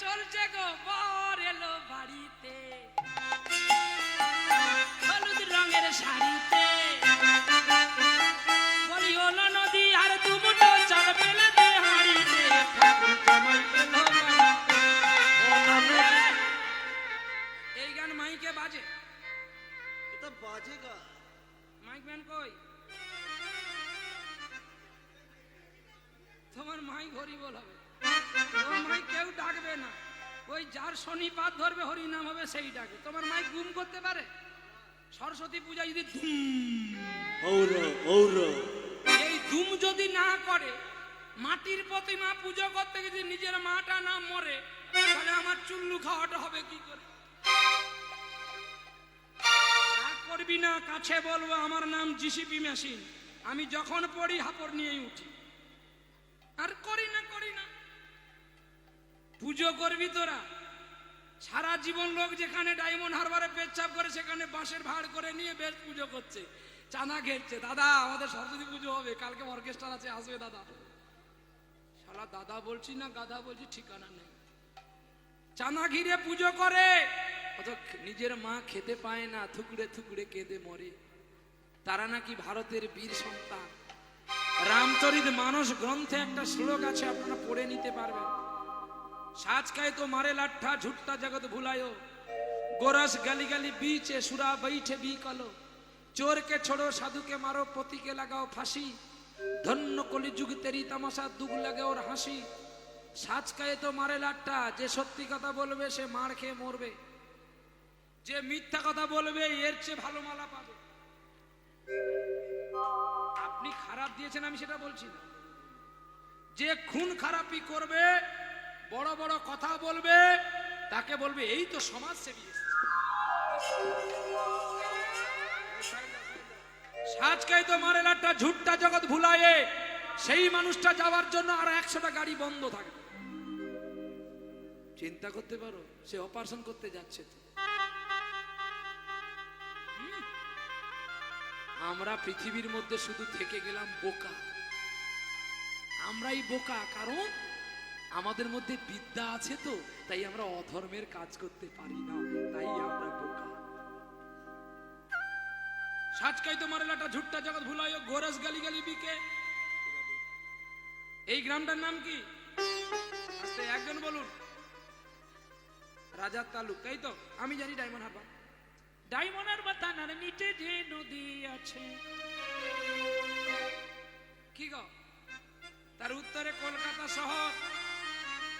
চলছে গো, বর এলো বাড়িতে হলুদ রঙের শাড়িতে, বলি হলো নদী আর দুমুটো চাল ফেলে দে হাড়িতে, জামাই এলো বাড়িতে। এই গান মাইকে বাজে, এটা বাজে গা। মাইক ম্যান কই? তোমার মাইক হরি বল হবে, তোমার মাইক কেউ ডাকবে না, ওই যার শনিপাত ধরবে হরি নাম হবে সেই ডাকে। তোমার মাইক গুম করতে পারে? সরস্বতী পূজা যদি এই দুম যদি না করে, মাটির প্রতিমা পুজো করতে গিয়ে নিজের মাটা না মরে, তাহলে আমার চুল্লু খাওয়াটা হবে কি করে? রাগ করবি না, কাছে বলবো আমার নাম জিসিপি মেশিন, আমি যখন পড়ি হাপড় নিয়েই উঠি, আর করি না পুজো করবি তোরা। সারা জীবন লোক যেখানে ডায়মন্ড হারবারে পেচ্ছাপ করে সেখানে বাঁশের ভাড় করে নিয়ে বেশ পুজো করছে, চাঁদা ঘেরছে। দাদা আমাদের সরস্বতী পুজো হবে, কালকে অর্কেস্ট্রা আছে, আসবে দাদা। শালা দাদা বলছি না গাধা বলছি ঠিকানা নেই। চাঁদা ঘিরে পুজো করে, অত নিজের মা খেতে পায় না, থুকড়ে থুকড়ে কেঁদে মরে। তারা নাকি ভারতের বীর সন্তান। রামচরিত মানস গ্রন্থে একটা শ্লোক আছে, আপনারা পড়ে নিতে পারবেন। साच कहे तो मारे लाठा झुट्टा जगत भुलायो, गोरस गली गली बीचे सुरा बैठे बी कलो, चोर के छोड़ो साधु के मारो पति के लगाओ फांसी, धन्य कली जुग तेरी तमाशा दुख लगे और हासि। साच कहे तो मारे लाठा, जे सत्यि कथा बोलबे से मार खेये मरबे, जे मिथ्या कथा बोलबे एर चेये भालो माला पाबे। আপনি খারাপ দিয়েছেন আমি সেটা বলছি না, যে খুন খারাপি করবে বড় বড় কথা বলবে তাকে বলবে এই তো সমাজসেবী। সাজ কে তো মারে লাট্টা ঝুট্টা জগৎ ভুলায়ে, সেই মানুষটা যাওয়ার জন্য আর 100টা গাড়ি বন্ধ থাকবে। চিন্তা করতে পারো, সে অপারেশন করতে যাচ্ছে তো। আমরা পৃথিবীর মধ্যে শুধু থেকে গেলাম বোকা। আমরাই বোকা, কারণ আমাদের মধ্যে বিদ্যা আছে তো, তাই আমরা অধর্মের কাজ করতে পারি না, তাই আমরা বোকা। সাজ কাই তো মারে লাটা ঝুট্টা জগৎ ভুলায়, গোরস গালি গালি বিকে। এই গ্রামটার নাম কি? আস্তে একজন বলুন। রাজার তালুক, তাই তো? আমি জানি ডায়মন্ড হারবার। ডায়মন্ড হারবার থানার নিচে যে নদী আছে, কি গো? তার উত্তরে কলকাতা শহর,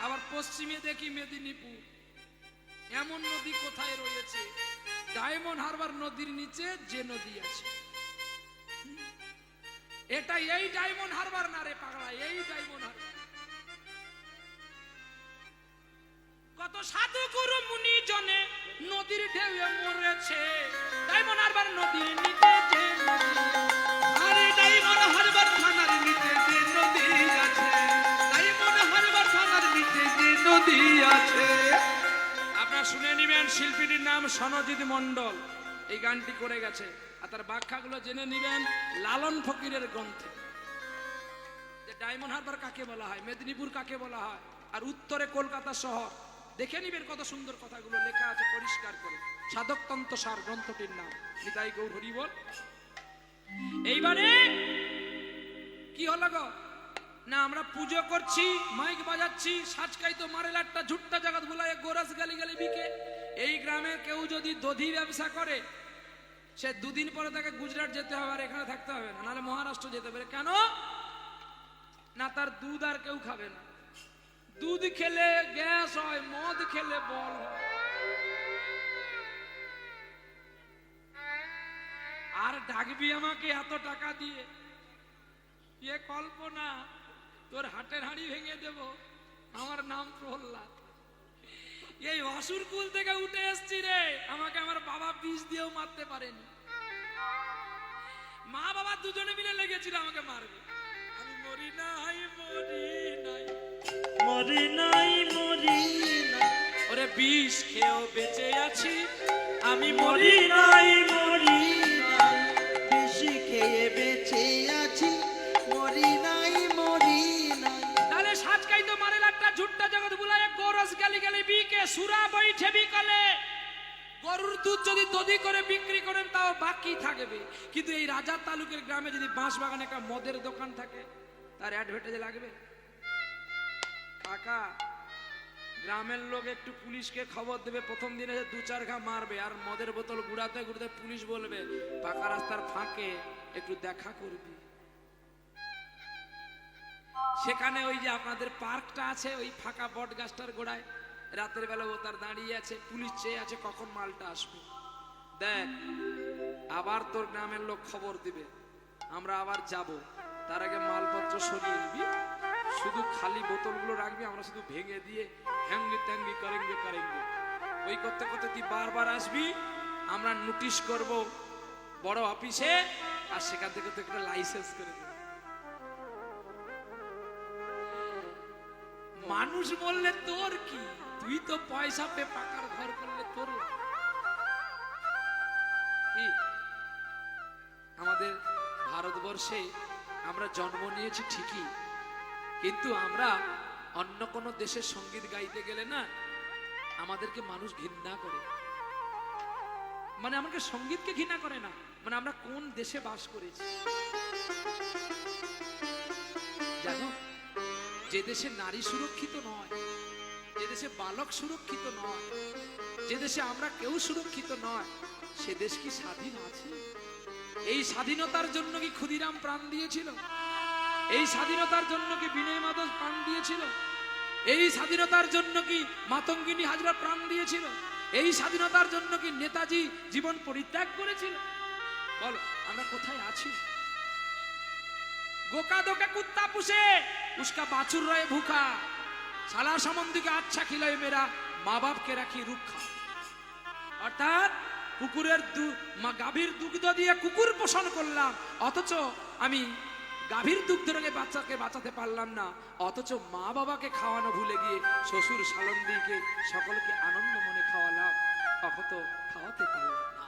আবার পশ্চিমে দেখি মেদিনীপুর। এমন নদী কোথায় রয়েছে? ডায়মন্ড হারবার নদীর নিচে যে নদী আছে, এটা এই ডায়মন্ড হারবার না রে পাগলা, এই ডায়মন্ড হারবার। কত সাধু গুরু মুনি জনে নদীর ঢেউয়ে মরেছে, ডায়মন্ড হারবার নদীর নিচে যে নদী। আরে ডায়মন্ড হারবার থানার নিচে যে নদী আছে, ডায়মন্ড হারবার থানার নিচে যে নদী আছে। আপনারা শুনে নেবেন, শিল্পীটির নাম সনজিৎ মণ্ডল, এই গানটি করে গেছে। আর তার ব্যাখ্যাগুলো জেনে নেবেন লালন ফকিরের গ্রন্থে, যে ডায়মন্ড হারবার কাকে বলা হয়, মেদিনীপুর কাকে বলা হয়, আর উত্তরে কলকাতা শহর। দেখে নিবেন কত সুন্দর কথাগুলো লেখা আছে পরিষ্কার করে। সাধকতন্ত্র সার গ্রন্থটির নাম। নিতাই গৌর হরি বল। এইবারে কি হলো গো? না আমরা পুজো করছি, মাইক বাজাচ্ছি, সাজকাই তো মারে লাট্টা ঝুট্টা জগৎ ভুলায়, গোরস গালি গালি বিকে। এই গ্রামে কেউ যদি দধি ব্যবসা করে, সে দুদিন পরে তাকে গুজরাট যেতে হবে, আর এখানে থাকতে হবে না, নাহলে মহারাষ্ট্র যেতে পারে। কেন না? তার দুধ আর কেউ খাবে না। দুধ খেলে গ্যাস হয়, মদ খেলে বল হয়। আর ডাকবি আমাকে এত টাকা দিয়ে, এ কল্পনা, তোর হাটের হাঁড়ি ভেঙে দেব। আমার নাম প্রহ্লাদ, এই অসুর কুল থেকে উঠে এসছি রে। আমাকে আমার বাবা বিষ দিয়েও মারতে পারেনি, মা বাবা দুজনে মিলে লেগেছিল আমাকে মারবে। আমি মরি নাই, মরি নাই, মরি নাই, মরি নাই। ওরে বিষ খেয়েও বেঁচে আছি, আমি মরি নাই, মরি নাই। বিষ খেয়ে বেঁচে আছি, মরি নাই, মরি নাই। তাহলে সাজ কাই তো মারে লাট্টা ঝুট্টা জগৎ ভুলায়, গোরস গালি গালি সুরা বৈঠে বিকালে গরুর দুধ যদি দধি করে বিক্রি করেন তাও বাকি থাকবে, কিন্তু এই রাজার তালুকের গ্রামে যদি বাঁশ বাগানে একটা মদের দোকান থাকে তার অ্যাডভার্টাইজ লাগবে? কাকা, গ্রামের লোক একটু পুলিশকে খবর দেবে, প্রথম দিনে দু চার ঘা মারবে, আর মদের বোতল গুড়াতে গুড়াতে পুলিশ বলবে পাকা রাস্তার ফাঁকে একটু দেখা করবি। সেখানে ওই যে আপনাদের পার্কটা আছে, ওই ফাঁকা বট গাছটার গোড়ায় রাতের বেলা ও তার দাঁড়িয়ে আছে, পুলিশ চেয়ে আছে কখন মালটা আসবে। দেখ, আবার তোর গ্রামের লোক খবর দিবে, আমরা আবার যাব, তার আগে মালপত্র সরিয়ে নিবি, শুধু খালি বোতলগুলো রাখবি, আমরা শুধু ভেঙে দিয়ে হ্যাঙ্গি ট্যাঙ্গি করেঙ্গে করেঙ্গে ওই করতে করতে তুই বারবার আসবি, আমরা নোটিশ করব বড় অফিসে, আর সেখান থেকে তো একটা লাইসেন্স করে দেব। মানুষ বললে তোর কি, তুই তো পয়সা পে পাকার ঘর করলে তোর লাভ। কি আমাদের ভারতবর্ষে আমরা জন্ম নিয়েছি ঠিকই, কিন্তু আমরা অন্য কোন দেশের সঙ্গীত গাইতে গেলে না আমাদেরকে মানুষ ঘৃণা করে, মানে আমাকে সঙ্গীতকে ঘৃণা করে না, মানে আমরা কোন দেশে বাস করেছি জানো? যে দেশে নারী সুরক্ষিত নয়, যে দেশে বালক সুরক্ষিত নয়, যে দেশে আমরা কেউ সুরক্ষিত নয়, সে দেশ কি স্বাধীন আছে? এই স্বাধীনতার জন্য কি ক্ষুদিরাম প্রাণ দিয়েছিল? এই স্বাধীনতার জন্য কি বিনয় মাধব প্রাণ দিয়েছিল? এই স্বাধীনতার জন্য কি মাতঙ্গিনী হাজরা প্রাণ দিয়েছিল? এই স্বাধীনতার জন্য কি নেতাজি জীবন পরিত্যাগ করেছিল? বলো, আমরা কোথায় আছি? গোকা দোকা কুত্তা পুষে उसका बाछुर रहे भूखा, साला समंदी के अच्छा खिलाए मेरा माँ बाप के राखी रुखा। অর্থাৎ কুকুরের গাভীর দুগ্ধ দিয়ে কুকুর পোষণ করলাম, অথচ আমি গাভীর দুগ্ধ থেকে বাচ্চাকে বাঁচাতে পারলাম না, অথচ মা বাবাকে খাওয়ানো ভুলে গিয়ে শ্বশুর শালন্দিকে সকলকে আনন্দ মনে খাওয়ালাম, অথচ খাওয়াতে পারলাম না।